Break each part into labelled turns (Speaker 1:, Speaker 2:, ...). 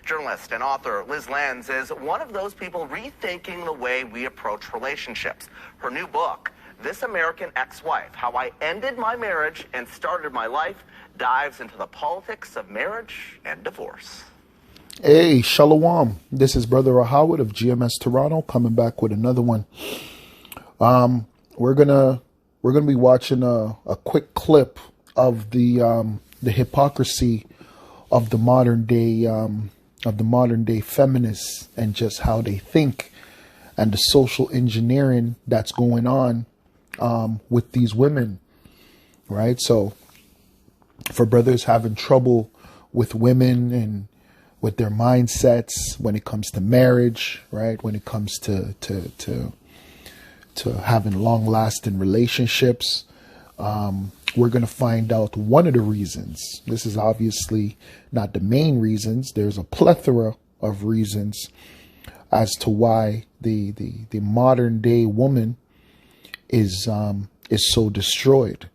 Speaker 1: Journalist and author Liz Lenz is one of those people rethinking the way we approach relationships. Her new book, This American Ex-Wife, How I Ended My Marriage and Started My Life, dives into the politics of marriage and divorce.
Speaker 2: Hey, Shalom. This is Brother Howard of GMS Toronto coming back with another one. We're gonna be watching a quick clip of the hypocrisy of the modern day feminists and just how they think and the social engineering that's going on with these women, right? So for brothers having trouble with women and with their mindsets when it comes to marriage, right? When it comes to having long-lasting relationships, we're going to find out one of the reasons. This is obviously not the main reasons. There's a plethora of reasons as to why the modern day woman is so destroyed.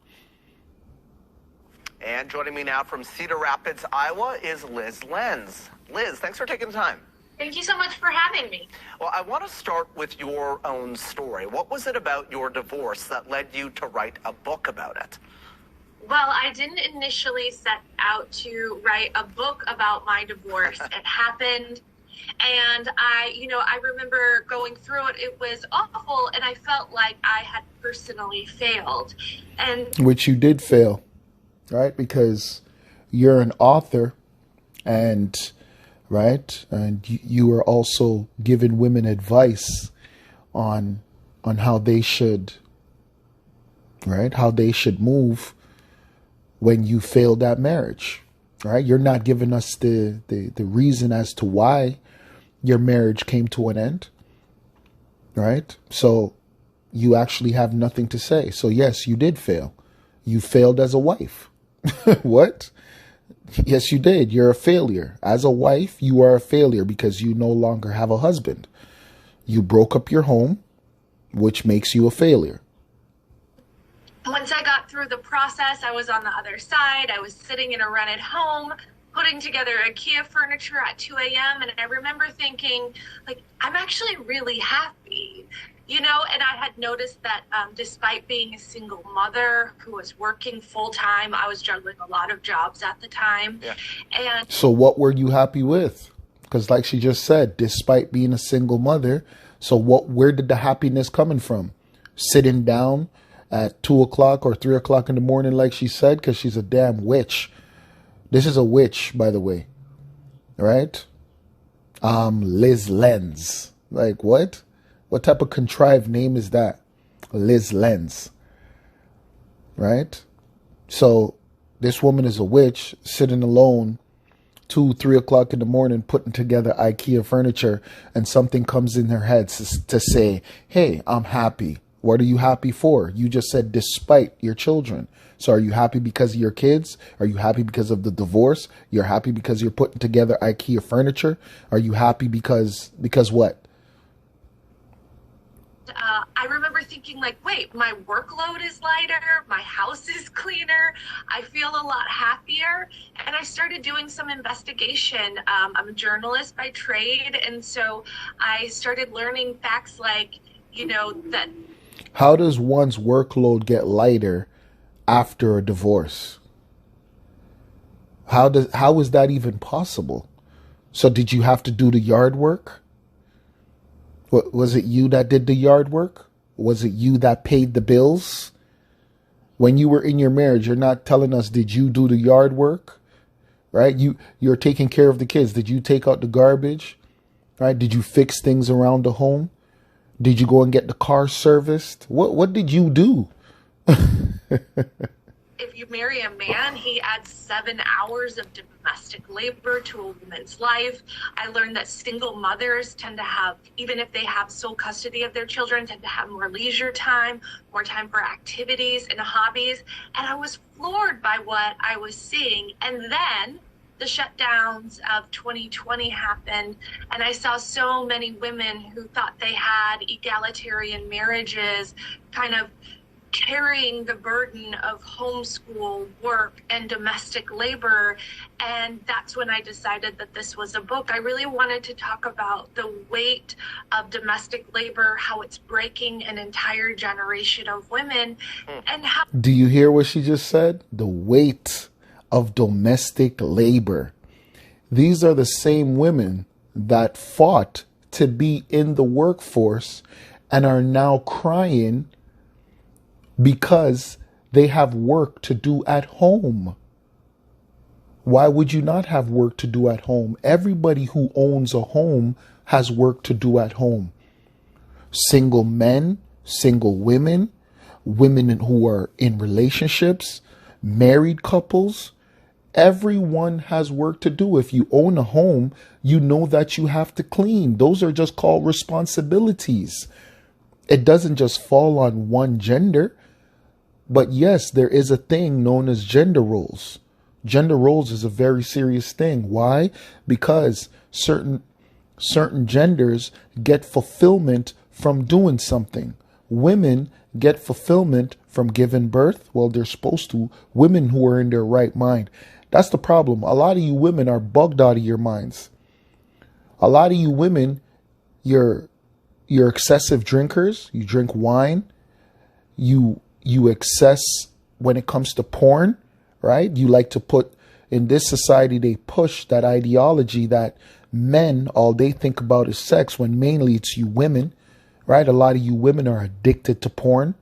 Speaker 1: And joining me now from Cedar Rapids, Iowa, is Liz Lenz. Liz, thanks for taking the time.
Speaker 3: Thank you so much for having me.
Speaker 1: Well, I want to start with your own story. What was it about your divorce that led you to write a book about it?
Speaker 3: Well, I didn't initially set out to write a book about my divorce. It happened, and I remember going through it. It was awful, and I felt like I had personally failed.
Speaker 2: Which you did fail, right? Because you're an author, and right, and you are also giving women advice on how they should, right? How they should move when you failed that marriage, right? You're not giving us the reason as to why your marriage came to an end, right? So you actually have nothing to say. So yes, you did fail. You failed as a wife. What? Yes, you did. You're a failure. As a wife, you are a failure because you no longer have a husband. You broke up your home, which makes you a failure.
Speaker 3: Once I got through the process, I was on the other side. I was sitting in a rented home, putting together IKEA furniture at 2 a.m. And I remember thinking, I'm actually really happy, and I had noticed that despite being a single mother who was working full time, I was juggling a lot of jobs at the time.
Speaker 1: Yeah.
Speaker 3: And
Speaker 2: so what were you happy with? Because like she just said, despite being a single mother, so where did the happiness coming from? Sitting down at 2 o'clock or 3 o'clock in the morning, like she said, because she's a damn witch. This is a witch, by the way. Right? Liz Lenz. Like, what? What type of contrived name is that? Liz Lenz. Right? So this woman is a witch sitting alone 2, 3 o'clock in the morning putting together IKEA furniture, and something comes in her head to say, hey, I'm happy. What are you happy for? You just said despite your children. So are you happy because of your kids? Are you happy because of the divorce? You're happy because you're putting together IKEA furniture? Are you happy because what?
Speaker 3: I remember thinking wait, my workload is lighter, my house is cleaner, I feel a lot happier. And I started doing some investigation. I'm a journalist by trade. And so I started learning facts that.
Speaker 2: How does one's workload get lighter after a divorce? How is that even possible? So did you have to do the yard work? Was it you that did the yard work? Was it you that paid the bills? When you were in your marriage, you're not telling us, did you do the yard work? Right? You're taking care of the kids. Did you take out the garbage? Right? Did you fix things around the home? Did you go and get the car serviced? What did you do?
Speaker 3: If you marry a man, he adds 7 hours of domestic labor to a woman's life. I learned that single mothers tend to have, even if they have sole custody of their children, tend to have more leisure time, more time for activities and hobbies. And I was floored by what I was seeing. And then the shutdowns of 2020 happened, and I saw so many women who thought they had egalitarian marriages kind of carrying the burden of homeschool, work, and domestic labor. And that's when I decided that this was a book. I really wanted to talk about the weight of domestic labor, how it's breaking an entire generation of women, and how...
Speaker 2: Do you hear what she just said? The weight of domestic labor. These are the same women that fought to be in the workforce and are now crying because they have work to do at home. Why would you not have work to do at home? Everybody who owns a home has work to do at home. Single men, single women, women who are in relationships, married couples, everyone has work to do. If you own a home, you know that you have to clean. Those are just called responsibilities. It doesn't just fall on one gender. But yes, there is a thing known as gender roles. Gender roles is a very serious thing. Why? Because certain genders get fulfillment from doing something. Women get fulfillment from giving birth. Well, they're supposed to. Women who are in their right mind. That's the problem. A lot of you women are bugged out of your minds. A lot of you women, you're excessive drinkers. You drink wine. You excess when it comes to porn, right? You like to put, in this society, they push that ideology that men, all they think about is sex, when mainly it's you women, right? A lot of you women are addicted to porn.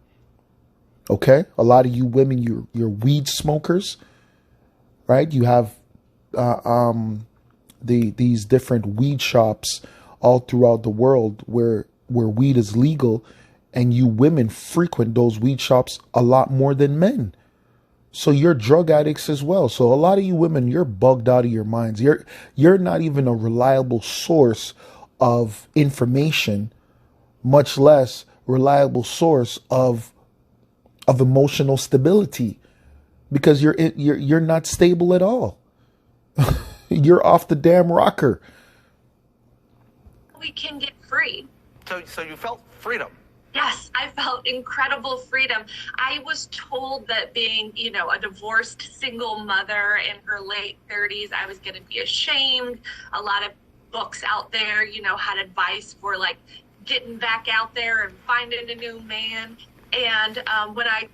Speaker 2: Okay. A lot of you women, you're weed smokers, right? You have, these different weed shops all throughout the world where weed is legal. And you women frequent those weed shops a lot more than men. So you're drug addicts as well. So a lot of you women, you're bugged out of your minds. You're not even a reliable source of information, much less reliable source of emotional stability, because you're not stable at all. You're off the damn rocker.
Speaker 3: We can get free.
Speaker 1: So you felt freedom.
Speaker 3: Yes, I felt incredible freedom. I was told that being, a divorced single mother in her late 30s, I was going to be ashamed. A lot of books out there, had advice for like getting back out there and finding a new man. And when I,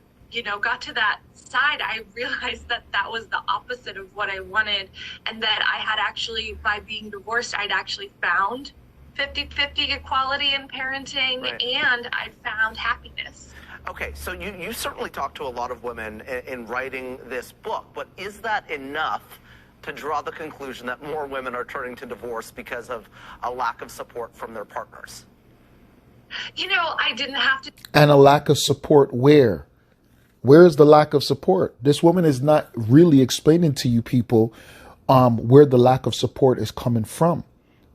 Speaker 3: got to that side, I realized that that was the opposite of what I wanted. And that I had actually, by being divorced, I'd actually found 50-50 equality in parenting, right. And I found happiness.
Speaker 1: Okay, so you certainly talk to a lot of women in writing this book, but is that enough to draw the conclusion that more women are turning to divorce because of a lack of support from their partners?
Speaker 3: I didn't have to.
Speaker 2: And a lack of support where? Where is the lack of support? This woman is not really explaining to you people where the lack of support is coming from.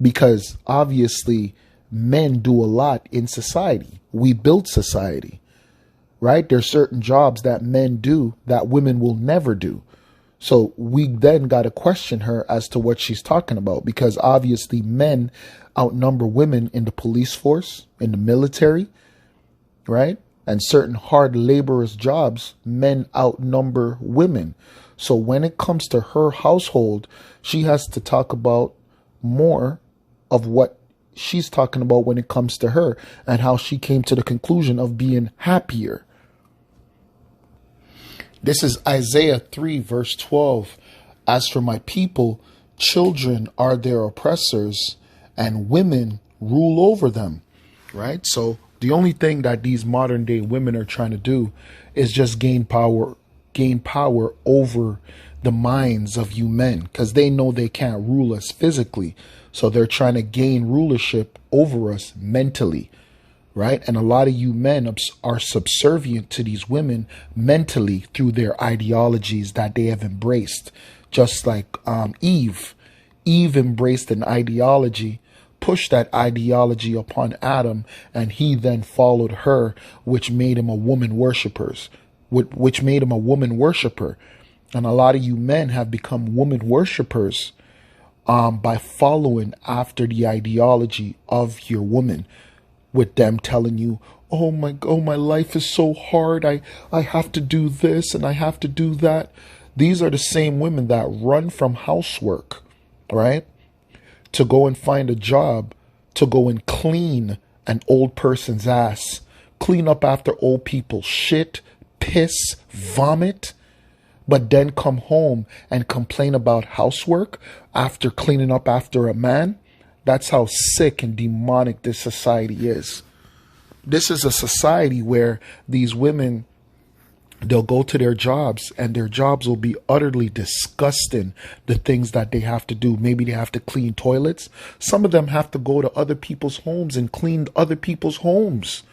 Speaker 2: Because obviously men do a lot in society. We build society, right? There's certain jobs that men do that women will never do. So we then got to question her as to what she's talking about, because obviously men outnumber women in the police force, in the military, right? And certain hard laborious jobs, men outnumber women. So when it comes to her household, she has to talk about more of what she's talking about when it comes to her and how she came to the conclusion of being happier. This is Isaiah 3 verse 12. As for my people, children are their oppressors and women rule over them. Right? So the only thing that these modern day women are trying to do is just gain power over the minds of you men, because they know they can't rule us physically. So they're trying to gain rulership over us mentally, right? And a lot of you men are subservient to these women mentally through their ideologies that they have embraced. Just like Eve. Eve embraced an ideology, pushed that ideology upon Adam, and he then followed her, which made him a woman worshiper. And a lot of you men have become woman worshippers by following after the ideology of your woman. with them telling you, my life is so hard. I have to do this and I have to do that. These are the same women that run from housework, right? To go and find a job, to go and clean an old person's ass, clean up after old people's shit, piss, vomit, but then come home and complain about housework after cleaning up after a man. That's how sick and demonic this society is. This is a society where these women, they'll go to their jobs and their jobs will be utterly disgusting. The things that they have to do. Maybe they have to clean toilets. Some of them have to go to other people's homes and clean other people's homes.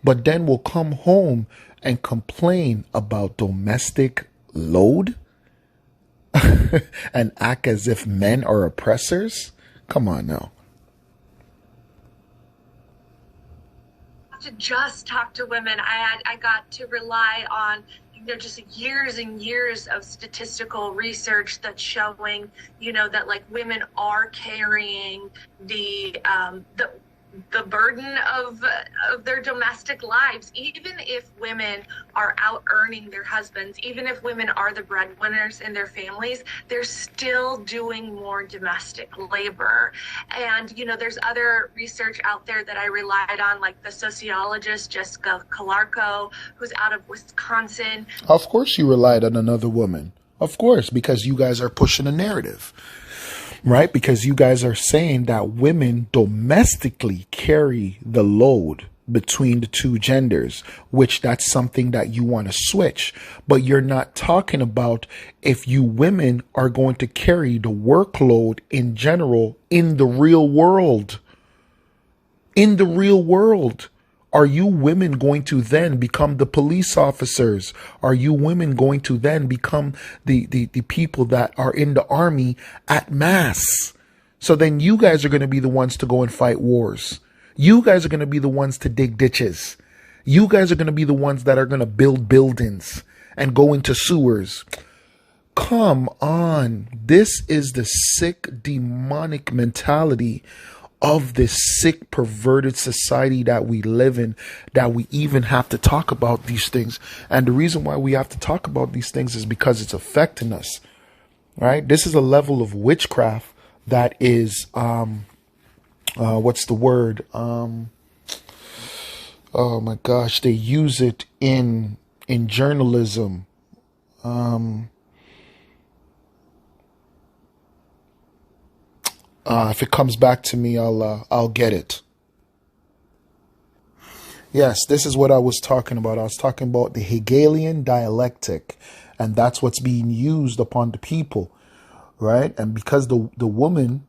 Speaker 2: But then will come home and complain about domestic load and act as if men are oppressors. Come on now.
Speaker 3: To just talk to women, I got to rely on just years and years of statistical research that's showing that like women are carrying the burden of their domestic lives. Even if women are out earning their husbands, even if women are the breadwinners in their families, they're still doing more domestic labor. And there's other research out there that I relied on, like the sociologist Jessica Calarco, who's out of Wisconsin.
Speaker 2: Of course you relied on another woman. Of course, because you guys are pushing a narrative. Right? Because you guys are saying that women domestically carry the load between the two genders, which that's something that you want to switch. But you're not talking about if you women are going to carry the workload in general in the real world. In the real world. Are you women going to then become the police officers? Are you women going to then become the people that are in the army at mass? So then you guys are going to be the ones to go and fight wars. You guys are going to be the ones to dig ditches. You guys are going to be the ones that are going to build buildings and go into sewers. Come on. This is the sick, demonic mentality of this sick, perverted society that we live in, that we even have to talk about these things. And the reason why we have to talk about these things is because it's affecting us, right? This is a level of witchcraft that is, what's the word? Oh my gosh, they use it in journalism. If it comes back to me, I'll get it. Yes, this is what I was talking about. I was talking about the Hegelian dialectic, and that's what's being used upon the people, right? And because the woman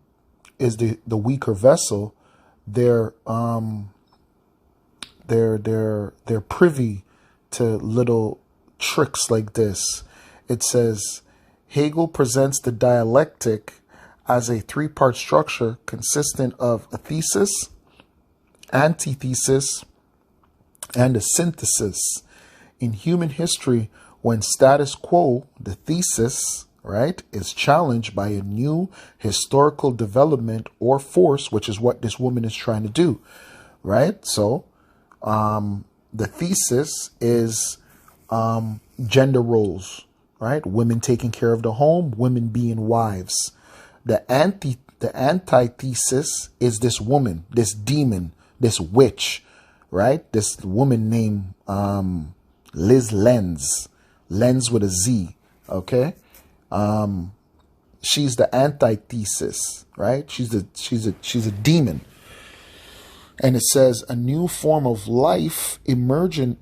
Speaker 2: is the weaker vessel, they're privy to little tricks like this. It says Hegel presents the dialectic as a three-part structure consistent of a thesis, antithesis, and a synthesis. In human history, when status quo, the thesis, right, is challenged by a new historical development or force, which is what this woman is trying to do, right? So, the thesis is gender roles, right? Women taking care of the home, women being wives. The antithesis is this woman, this demon, this witch, right? This woman named Liz Lenz with a Z, okay? She's the antithesis, right? She's a demon. And it says a new form of life emerges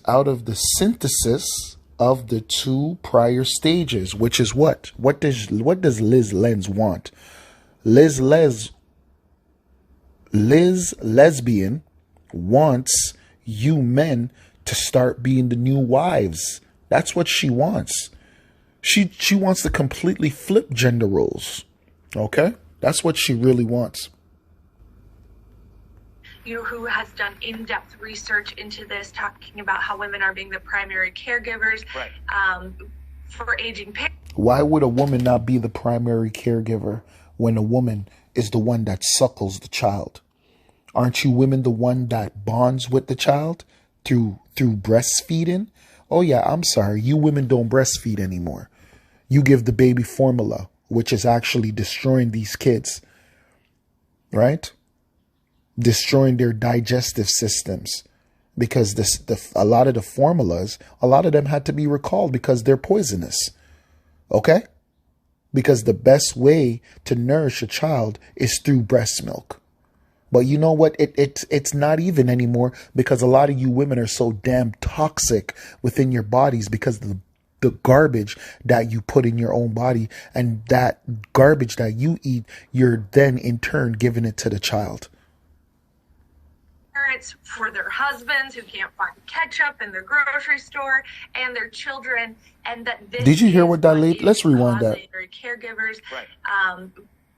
Speaker 2: out of the synthesis of the two prior stages, which is what? What does Liz Lenz want? Liz lesbian wants you men to start being the new wives. That's what she wants. She wants to completely flip gender roles. Okay? That's what she really wants.
Speaker 3: Who has done in-depth research into this, talking about how women are being the primary caregivers, right, for aging parents.
Speaker 2: Why would a woman not be the primary caregiver when a woman is the one that suckles the child? Aren't you women the one that bonds with the child through breastfeeding? Oh yeah, I'm sorry. You women don't breastfeed anymore. You give the baby formula, which is actually destroying these kids, right? Destroying their digestive systems, because a lot of the formulas, a lot of them had to be recalled because they're poisonous. Okay? Because the best way to nourish a child is through breast milk. But you know what? It's not even anymore, because a lot of you women are so damn toxic within your bodies because of the garbage that you put in your own body, and that garbage that you eat, you're then in turn giving it to the child.
Speaker 3: Parents for their husbands who can't find ketchup in their grocery store, and their children, and that this
Speaker 2: Did you hear
Speaker 3: is
Speaker 2: what that lady? Let's rewind that.
Speaker 3: Caregivers,
Speaker 1: Right.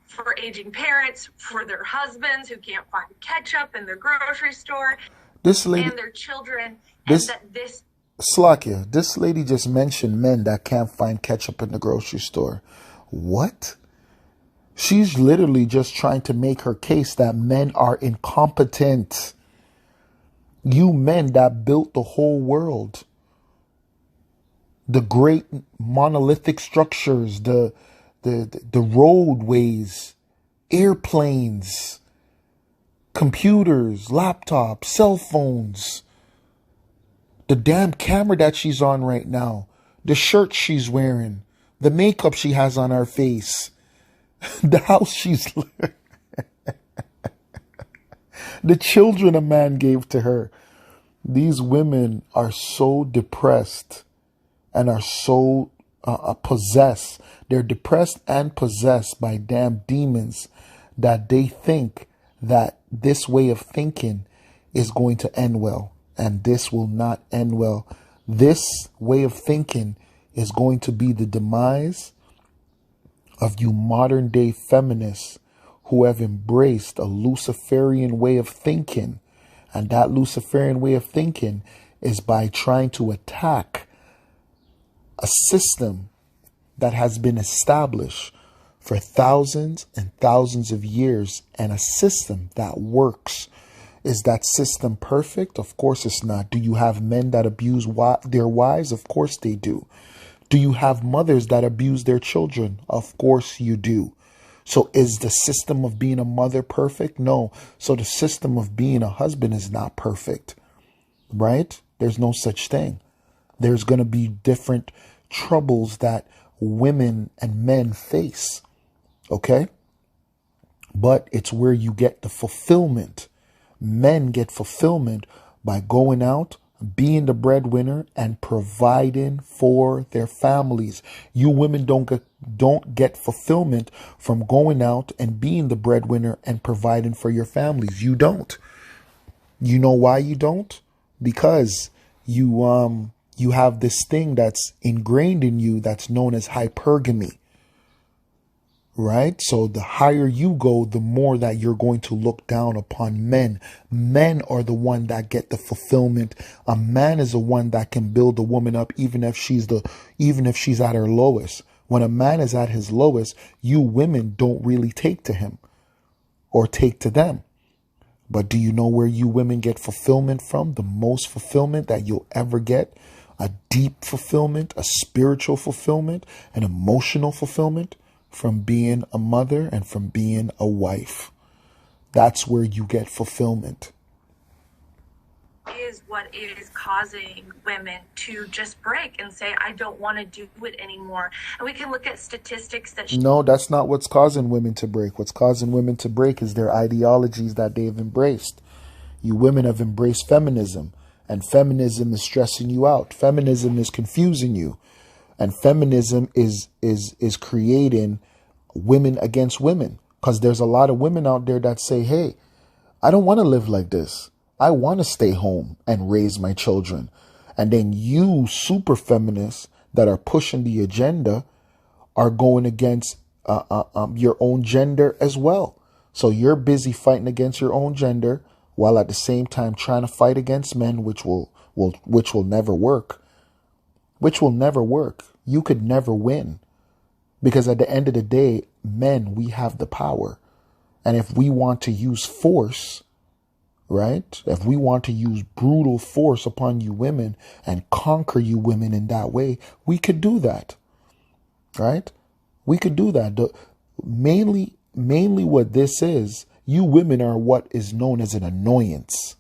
Speaker 3: For aging parents, for their husbands who can't find ketchup in their grocery store,
Speaker 2: This lady,
Speaker 3: and their children,
Speaker 2: this-
Speaker 3: and that this
Speaker 2: Slakia, this lady just mentioned men that can't find ketchup in the grocery store. What? She's literally just trying to make her case that men are incompetent. You men that built the whole world, the great monolithic structures, the roadways, airplanes, computers, laptops, cell phones, the damn camera that she's on right now, the shirt she's wearing, the makeup she has on her face, the house she's the children a man gave to her. These women are so depressed and are so possessed. They're depressed and possessed by damn demons that they think that this way of thinking is going to end well. And this will not end well. This way of thinking is going to be the demise of you modern day feminists who have embraced a Luciferian way of thinking. And that Luciferian way of thinking is by trying to attack a system that has been established for thousands and thousands of years, and a system that works. Is that system perfect? Of course it's not. Do you have men that abuse their wives? Of course they do. Do you have mothers that abuse their children? Of course you do. So is the system of being a mother perfect? No. So the system of being a husband is not perfect, right? There's no such thing. There's going to be different troubles that women and men face, okay? But it's where you get the fulfillment. Men get fulfillment by going out, being the breadwinner, and providing for their families. You women don't get fulfillment from going out and being the breadwinner and providing for your families. You don't. You know why you don't? Because you have this thing that's ingrained in you that's known as hypergamy. Right? So the higher you go, the more that you're going to look down upon men. Men are the one that get the fulfillment. A man is the one that can build a woman up even if she's at her lowest. When a man is at his lowest, you women don't really take to him or take to them. But do you know where you women get fulfillment from? The most fulfillment that you'll ever get? A deep fulfillment, a spiritual fulfillment, an emotional fulfillment? From being a mother and from being a wife. That's where you get fulfillment.
Speaker 3: Is what is causing women to just break and say, I don't want to do it anymore. And we can look at statistics that
Speaker 2: No, that's not what's causing women to break. What's causing women to break is their ideologies that they've embraced. You women have embraced feminism, and feminism is stressing you out. Feminism is confusing you. And feminism is creating women against women, because there's a lot of women out there that say, hey, I don't want to live like this. I want to stay home and raise my children. And then you super feminists that are pushing the agenda are going against your own gender as well. So you're busy fighting against your own gender while at the same time trying to fight against men, which will never work. Which will never work. You could never win. Because at the end of the day, men, we have the power. And if we want to use force, right? If we want to use brutal force upon you women and conquer you women in that way, we could do that, right? We could do that. Mainly what this is, you women are what is known as an annoyance.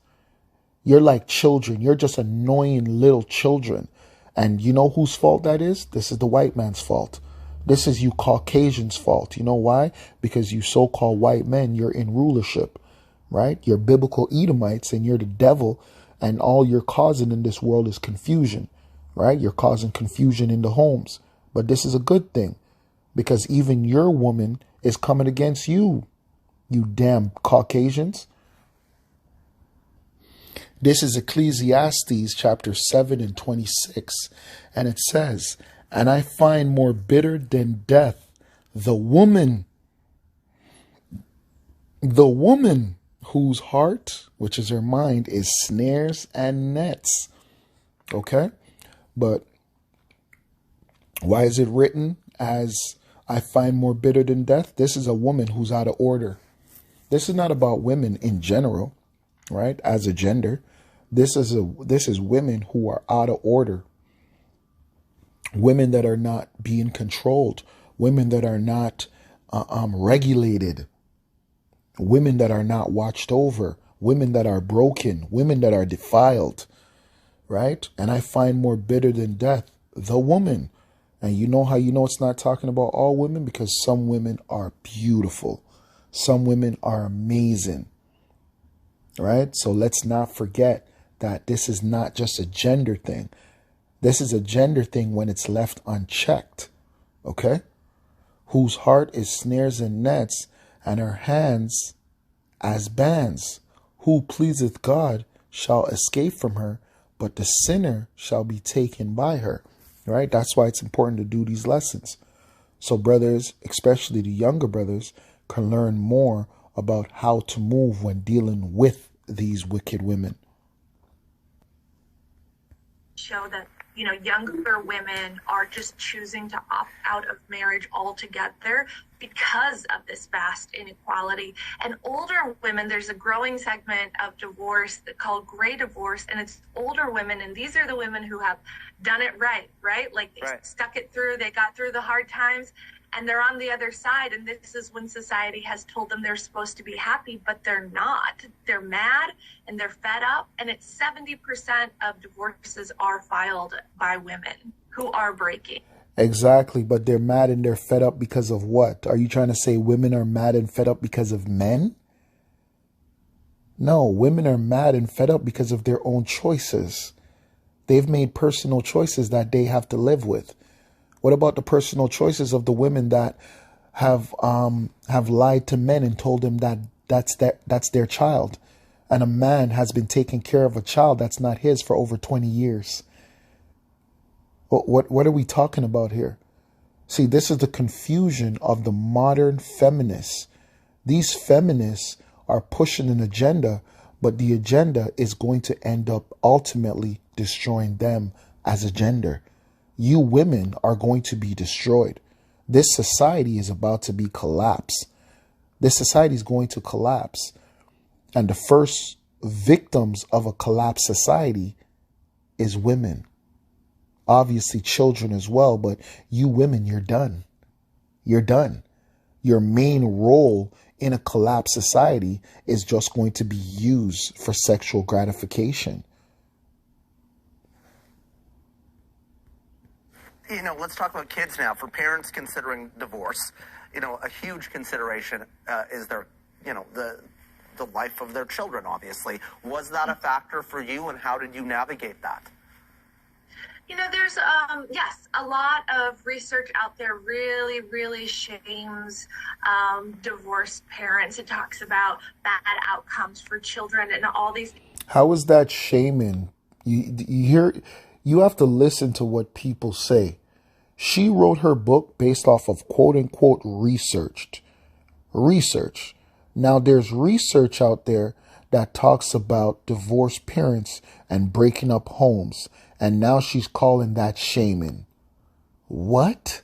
Speaker 2: You're like children. You're just annoying little children. And you know whose fault that is? This is the white man's fault. This is you Caucasians' fault. You know why? Because you so-called white men, you're in rulership, right? You're biblical Edomites and you're the devil, and all you're causing in this world is confusion, right? You're causing confusion in the homes. But this is a good thing, because even your woman is coming against you, you damn Caucasians. This is Ecclesiastes chapter 7 and 26. And it says, and I find more bitter than death the woman whose heart, which is her mind, is snares and nets. Okay? But why is it written as I find more bitter than death? This is a woman who's out of order. This is not about women in general, right? As a gender. This is women who are out of order. Women that are not being controlled. Women that are not regulated. Women that are not watched over. Women that are broken. Women that are defiled. Right? And I find more bitter than death the woman. And you know how you know it's not talking about all women? Because some women are beautiful. Some women are amazing. Right? So let's not forget that this is not just a gender thing. This is a gender thing when it's left unchecked. Okay? Whose heart is snares and nets, and her hands as bands. Who pleaseth God shall escape from her, but the sinner shall be taken by her. Right? That's why it's important to do these lessons. So brothers, especially the younger brothers, can learn more about how to move when dealing with these wicked women.
Speaker 3: Show that, younger women are just choosing to opt out of marriage altogether because of this vast inequality. And older women, there's a growing segment of divorce called gray divorce, and it's older women, and these are the women who have done it right? Like they stuck it through, they got through the hard times, and they're on the other side. And this is when society has told them they're supposed to be happy, but they're not. They're mad and they're fed up. And it's 70% of divorces are filed by women who are breaking.
Speaker 2: Exactly. But they're mad and they're fed up because of what? Are you trying to say women are mad and fed up because of men? No, women are mad and fed up because of their own choices. They've made personal choices that they have to live with. What about the personal choices of the women that have lied to men and told them that that's their child, and a man has been taking care of a child that's not his for over 20 years? What are we talking about here? See, this is the confusion of the modern feminists. These feminists are pushing an agenda, but the agenda is going to end up ultimately destroying them as a gender. You women are going to be destroyed. This society is about to be collapsed. This society is going to collapse. And the first victims of a collapsed society is women. Obviously children as well, but you women, you're done. You're done. Your main role in a collapsed society is just going to be used for sexual gratification.
Speaker 1: Let's talk about kids now. For parents considering divorce, a huge consideration is their, the life of their children, obviously. Was that a factor for you, and how did you navigate that?
Speaker 3: There's, a lot of research out there really, really shames divorced parents. It talks about bad outcomes for children and all these.
Speaker 2: How is that shaming? You have to listen to what people say. She wrote her book based off of quote unquote research. Now there's research out there that talks about divorced parents and breaking up homes. And now she's calling that shaming. What?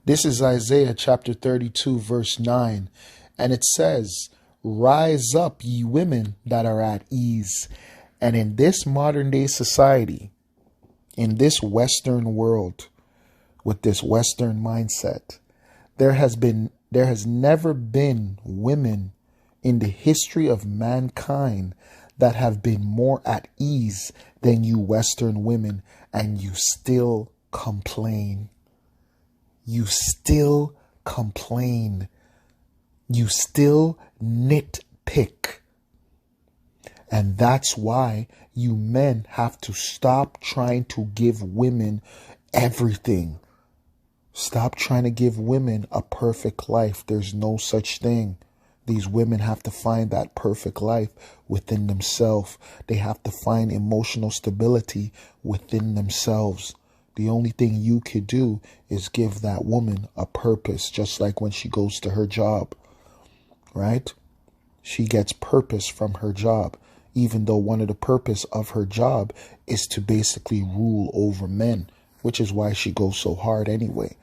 Speaker 2: This is Isaiah chapter 32, verse 9. And it says, "Rise up, ye women that are at ease." And in this modern day society, in this Western world, with this Western mindset, there has never been women in the history of mankind that have been more at ease than you Western women, and you still complain. You still complain. You still nitpick. And that's why you men have to stop trying to give women everything. Stop trying to give women a perfect life. There's no such thing. These women have to find that perfect life within themselves. They have to find emotional stability within themselves. The only thing you could do is give that woman a purpose, just like when she goes to her job, right? She gets purpose from her job, even though one of the purpose of her job is to basically rule over men, which is why she goes so hard anyway,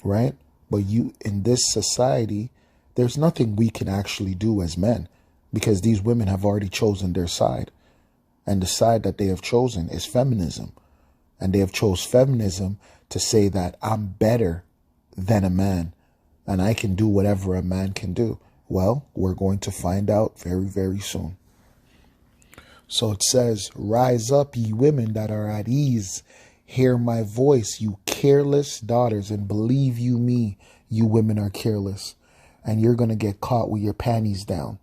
Speaker 2: right? But you, in this society, there's nothing we can actually do as men, because these women have already chosen their side. And the side that they have chosen is feminism. And they have chose feminism to say that I'm better than a man and I can do whatever a man can do. Well, we're going to find out very, very soon. So it says, "Rise up, ye women that are at ease. Hear my voice, you careless daughters, and believe you me, you women are careless." And you're going to get caught with your panties down.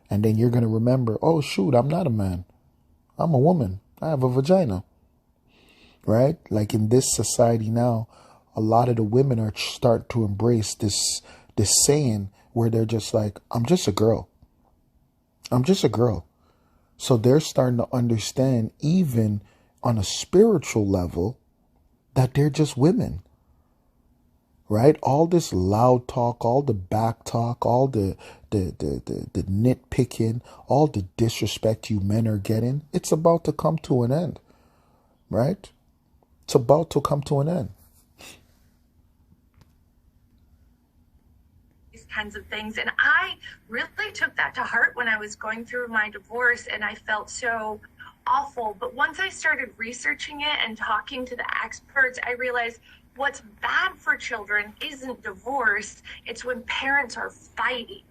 Speaker 2: And then you're going to remember, oh, shoot, I'm not a man. I'm a woman. I have a vagina. Right? Like in this society now, a lot of the women are starting to embrace this saying where they're just like, I'm just a girl. I'm just a girl. So they're starting to understand, even on a spiritual level, that they're just women. Right? All this loud talk, all the back talk, all the nitpicking, all the disrespect you men are getting, it's about to come to an end. Right? It's about to come to an end.
Speaker 3: These kinds of things. And I really took that to heart when I was going through my divorce, and I felt so awful. But once I started researching it and talking to the experts, I realized what's bad for children isn't divorce. It's when parents are fighting.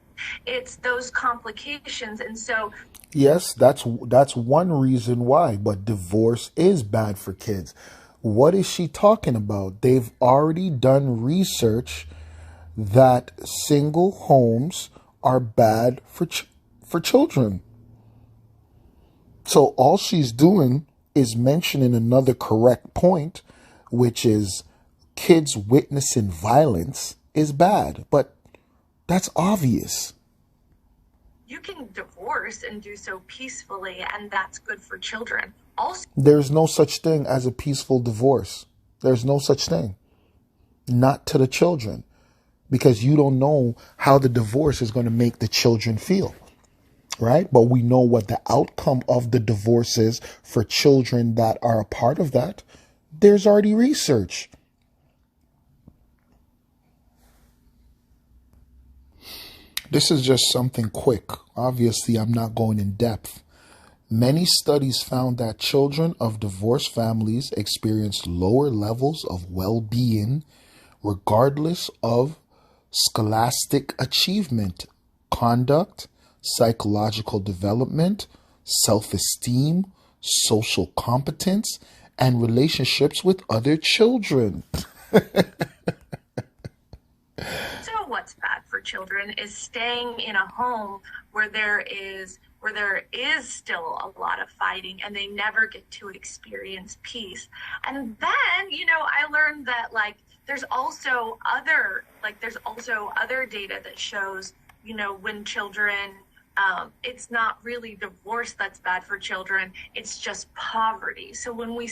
Speaker 3: It's those complications. And so,
Speaker 2: yes, that's one reason why. But divorce is bad for kids. What is she talking about? They've already done research that single homes are bad for children. So all she's doing is mentioning another correct point, which is kids witnessing violence is bad. But that's obvious.
Speaker 3: you can divorce and do so peacefully, and that's good for children. Also,
Speaker 2: There's no such thing as a peaceful divorce. There's no such thing. Not to the children. Because you don't know how the divorce is going to make the children feel. Right? But we know what the outcome of the divorce is for children that are a part of that. There's already research. This is just something quick. Obviously, I'm not going in depth. Many studies found that children of divorced families experience lower levels of well-being regardless of scholastic achievement, conduct, psychological development, self-esteem, social competence, and relationships with other children.
Speaker 3: so what's bad for children is staying in a home where there is still a lot of fighting and they never get to experience peace. And then, I learned that there's also other data that shows, when children, it's not really divorce that's bad for children, it's just poverty. So when we...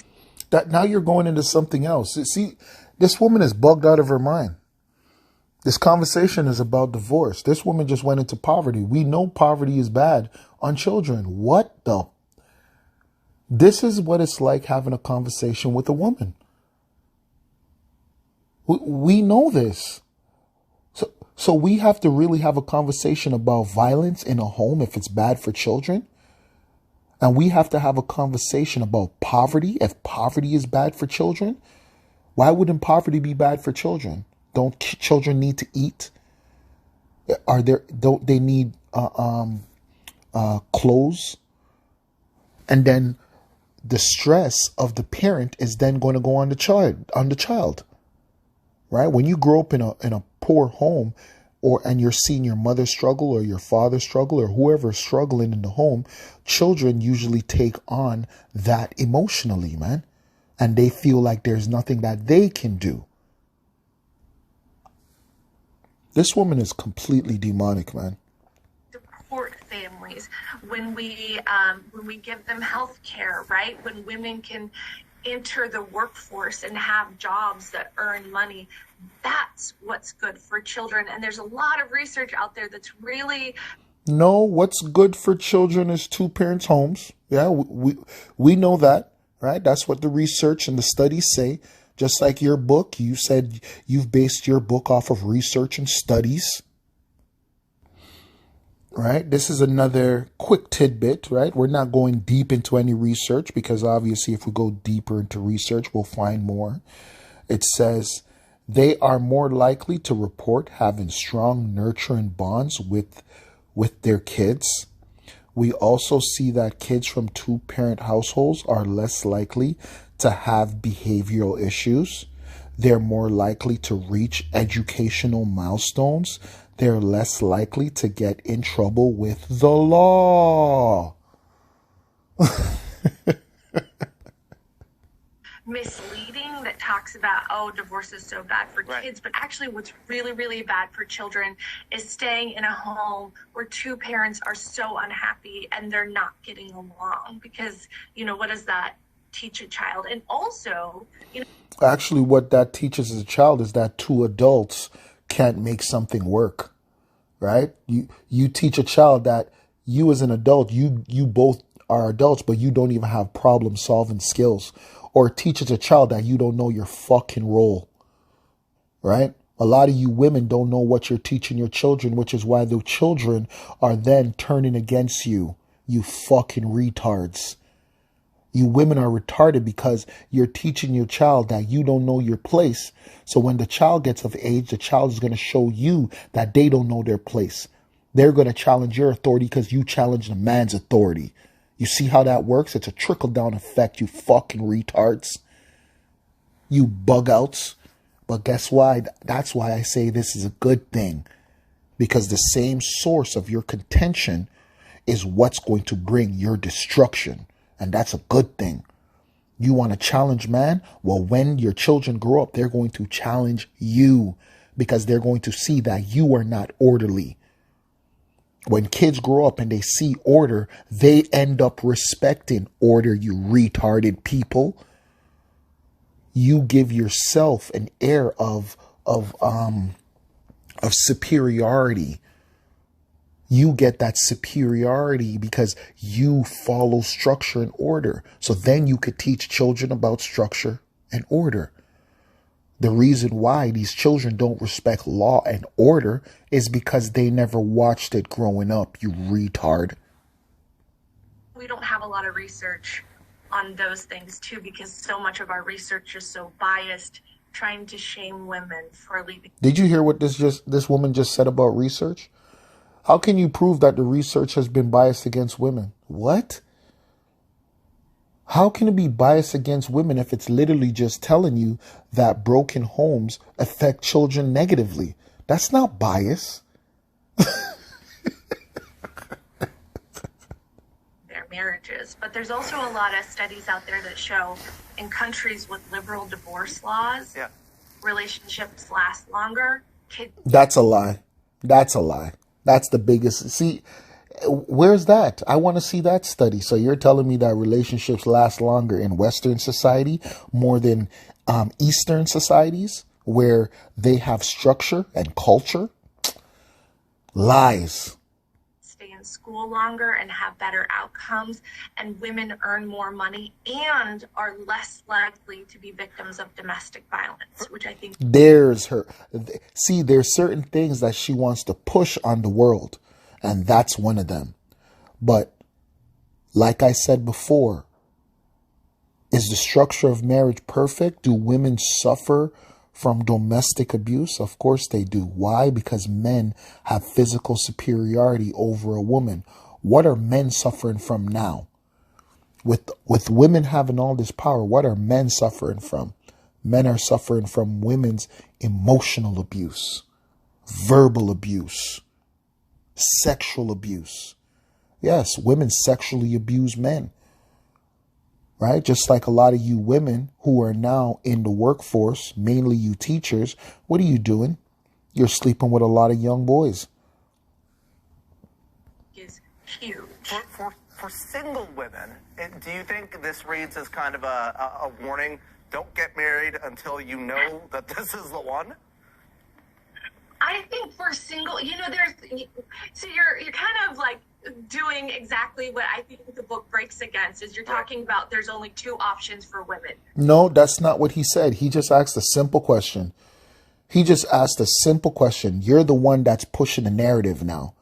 Speaker 2: That now you're going into something else. See, this woman is bugged out of her mind. This conversation is about divorce. This woman just went into poverty. We know poverty is bad on children. What the? This is what it's like having a conversation with a woman. We know this. So we have to really have a conversation about violence in a home if it's bad for children. And we have to have a conversation about poverty if poverty is bad for children. Why wouldn't poverty be bad for children? Don't children need to eat? Don't they need clothes? And then the stress of the parent is then going to go on the child. Right? When you grow up in a poor home, and you're seeing your mother struggle or your father struggle or whoever's struggling in the home, children usually take on that emotionally, man. And they feel like there's nothing that they can do. This woman is completely demonic, man.
Speaker 3: Support families when we give them health care, right? When women can enter the workforce and have jobs that earn money, that's what's good for children. And there's a lot of research out there that's really...
Speaker 2: No, what's good for children is two parents' homes. Yeah, we know that, right? That's what the research and the studies say. Just like your book, you said you've based your book off of research and studies. Right? This is another quick tidbit, right? We're not going deep into any research because obviously if we go deeper into research, we'll find more. It says they are more likely to report having strong nurturing bonds with their kids. We also see that kids from two-parent households are less likely to have behavioral issues. They're more likely to reach educational milestones. They're less likely to get in trouble with the law.
Speaker 3: Misleading that talks about, oh, divorce is so bad for kids. But actually what's really, really bad for children is staying in a home where two parents are so unhappy and they're not getting along. Because, what does that teach a child? And also,
Speaker 2: actually what that teaches as a child is that two adults can't make something work, right? You teach a child that you as an adult, you both are adults, but you don't even have problem solving skills. Or it teaches a child that you don't know your fucking role, right? A lot of you women don't know what you're teaching your children, which is why the children are then turning against you, you fucking retards. You women are retarded because you're teaching your child that you don't know your place. So when the child gets of age, the child is going to show you that they don't know their place. They're going to challenge your authority because you challenge the man's authority. You see how that works? It's a trickle-down effect, you fucking retards. You bug-outs. But guess why? That's why I say this is a good thing. Because the same source of your contention is what's going to bring your destruction. And that's a good thing. You want to challenge man? Well, when your children grow up, they're going to challenge you. Because they're going to see that you are not orderly. When kids grow up and they see order, they end up respecting order, you retarded people. You give yourself an air of superiority. You get that superiority because you follow structure and order. So then you could teach children about structure and order. The reason why these children don't respect law and order is because they never watched it growing up, you retard.
Speaker 3: We don't have a lot of research on those things too, because so much of our research is so biased, trying to shame women for leaving.
Speaker 2: Did you hear what this woman just said about research? How can you prove that the research has been biased against women? What? How can it be biased against women if it's literally just telling you that broken homes affect children negatively? That's not bias.
Speaker 3: Their marriages. But there's also a lot of studies out there that show in countries with liberal divorce laws, relationships last longer.
Speaker 2: That's a lie. That's a lie. That's the biggest. See, where's that? I want to see that study. So you're telling me that relationships last longer in Western society more than Eastern societies where they have structure and culture? Lies.
Speaker 3: Stay in school longer and have better outcomes, and women earn more money and are less likely to be victims of domestic violence, which I think
Speaker 2: there's her. See, there's certain things that she wants to push on the world, and that's one of them. But like I said before, is the structure of marriage perfect? Do women suffer from domestic abuse? Of course they do. Why? Because men have physical superiority over a woman. What are men suffering from now? With women having all this power, what are men suffering from? Men are suffering from women's emotional abuse, verbal abuse, sexual abuse. Yes, women sexually abuse men. Right? Just like a lot of you women who are now in the workforce, mainly you teachers, what are you doing? You're sleeping with a lot of young boys.
Speaker 3: is huge.
Speaker 1: For single women, do you think this reads as kind of a warning? Don't get married until you know that this is the one?
Speaker 3: I think for single, so you're kind of like doing exactly what I think the book breaks against, is you're talking about there's only two options for women.
Speaker 2: No, that's not what he said. He just asked a simple question. You're the one that's pushing the narrative now.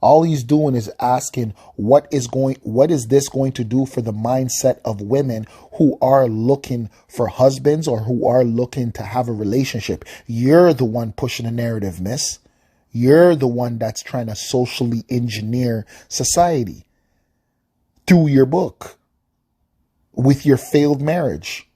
Speaker 2: All he's doing is asking, what is this going to do for the mindset of women who are looking for husbands or who are looking to have a relationship? You're the one pushing the narrative, miss. You're the one that's trying to socially engineer society through your book with your failed marriage.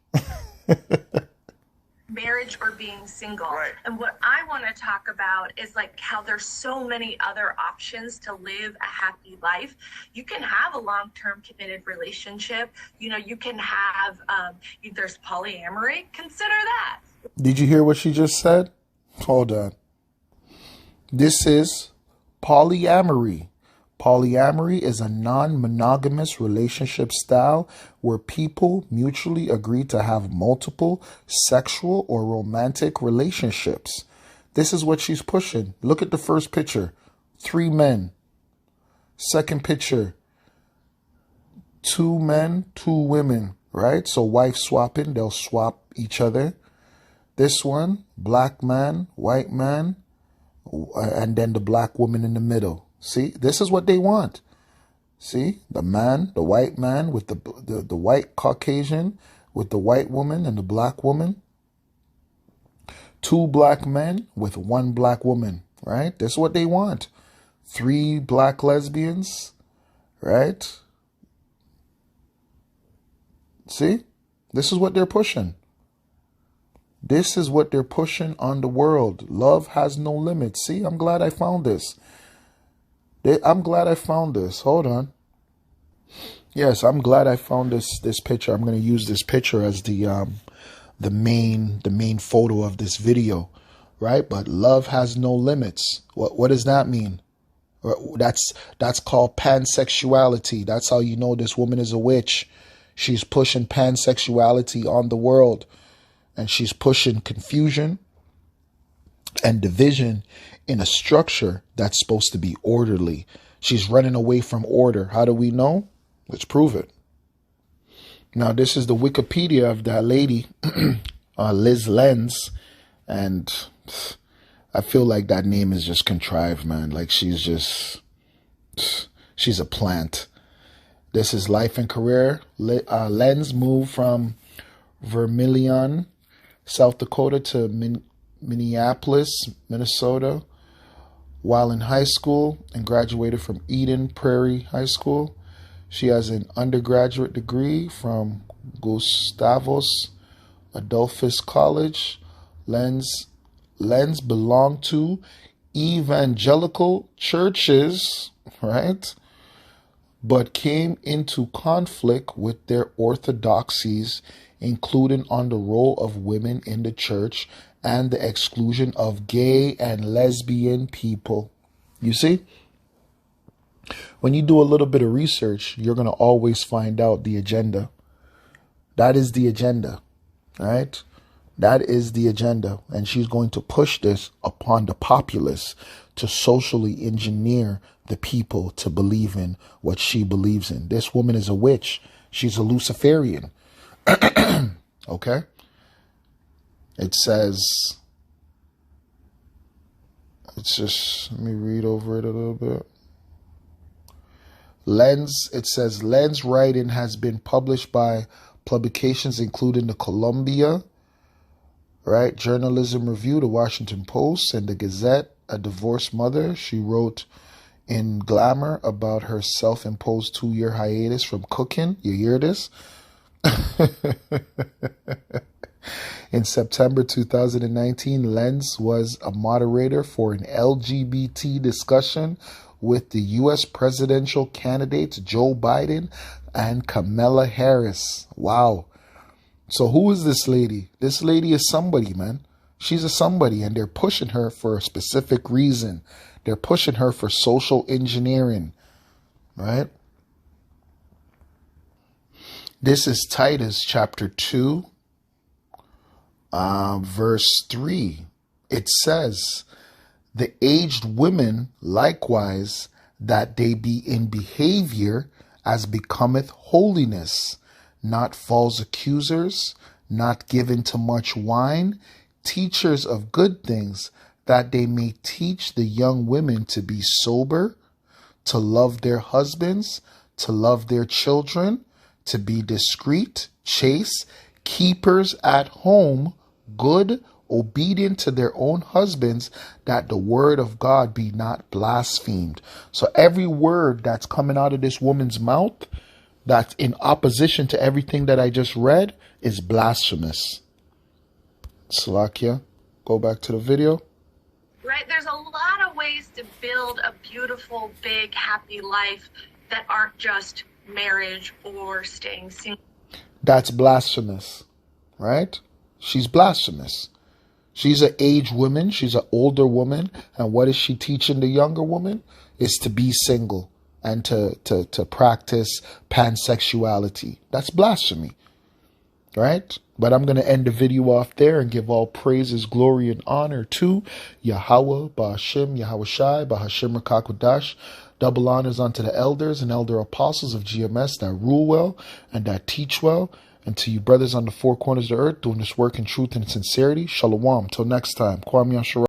Speaker 3: Marriage or being single.
Speaker 1: Right.
Speaker 3: And what I want to talk about is like how there's so many other options to live a happy life. You can have a long-term committed relationship. You can have, there's polyamory. Consider that.
Speaker 2: Did you hear what she just said? Hold on. This is polyamory. Polyamory is a non-monogamous relationship style where people mutually agree to have multiple sexual or romantic relationships. This is what she's pushing. Look at the first picture. 3 men. Second picture. 2 men, 2 women, right? So wife swapping, they'll swap each other. This one, black man, white man, and then the black woman in the middle. See, this is what they want. See, the white man with the white Caucasian with the white woman and the black woman. 2 black men with 1 black woman, right? This is what they want. 3 black lesbians, right? See, this is what they're pushing. This is what they're pushing on the world. Love has no limits. See, I'm glad I found this. Hold on. Yes, I'm glad I found this picture. I'm going to use this picture as the main photo of this video, right? But love has no limits. What does that mean? That's called pansexuality. That's how you know this woman is a witch. She's pushing pansexuality on the world, and she's pushing confusion and division in a structure that's supposed to be orderly. She's running away from order. How do we know? Let's prove it. Now, this is the Wikipedia of that lady, Liz Lenz, and I feel like that name is just contrived, man. Like she's a plant. This is life and career. Lenz moved from Vermilion, South Dakota to Minneapolis, Minnesota, while in high school, and graduated from Eden Prairie High School. She has an undergraduate degree from Gustavus Adolphus College. Lenz belonged to evangelical churches, right? But came into conflict with their orthodoxies, including on the role of women in the church and the exclusion of gay and lesbian people. You see, when you do a little bit of research, you're going to always find out the agenda. That is the agenda, right? That is the agenda. And she's going to push this upon the populace to socially engineer the people to believe in what she believes in. This woman is a witch. She's a Luciferian. Okay? It says, let me read over it a little bit. It says, Len's writing has been published by publications including the Columbia, right, Journalism Review, the Washington Post, and the Gazette. A divorced mother, she wrote in Glamour about her self-imposed 2-year hiatus from cooking. You hear this? In September 2019, Lenz was a moderator for an LGBT discussion with the U.S. presidential candidates Joe Biden and Kamala Harris. Wow. So who is this lady? This lady is somebody, man. She's a somebody, and they're pushing her for a specific reason. They're pushing her for social engineering, right? This is Titus chapter 2, verse 3. It says, the aged women likewise, that they be in behavior as becometh holiness, not false accusers, not given to much wine, teachers of good things, that they may teach the young women to be sober, to love their husbands, to love their children, to be discreet, chaste, keepers at home, good, obedient to their own husbands, that the word of God be not blasphemed. So every word that's coming out of this woman's mouth that's in opposition to everything that I just read is blasphemous. Salakia, go back to the video.
Speaker 3: Right? There's a lot of ways to build a beautiful, big, happy life that aren't just marriage or staying single.
Speaker 2: That's blasphemous, right? She's blasphemous. She's an aged woman. She's an older woman. And what is she teaching the younger woman? Is to be single and to practice pansexuality. That's blasphemy, right? But I'm going to end the video off there and give all praises, glory, and honor to Yahweh, Ba'Hashem, Yahweh Shai, Ba'Hashem Rakakwadash. Double honors unto the elders and elder apostles of GMS that rule well and that teach well. And to you brothers on the four corners of the earth doing this work in truth and sincerity. Shalom. Till next time. Kwame Yashara.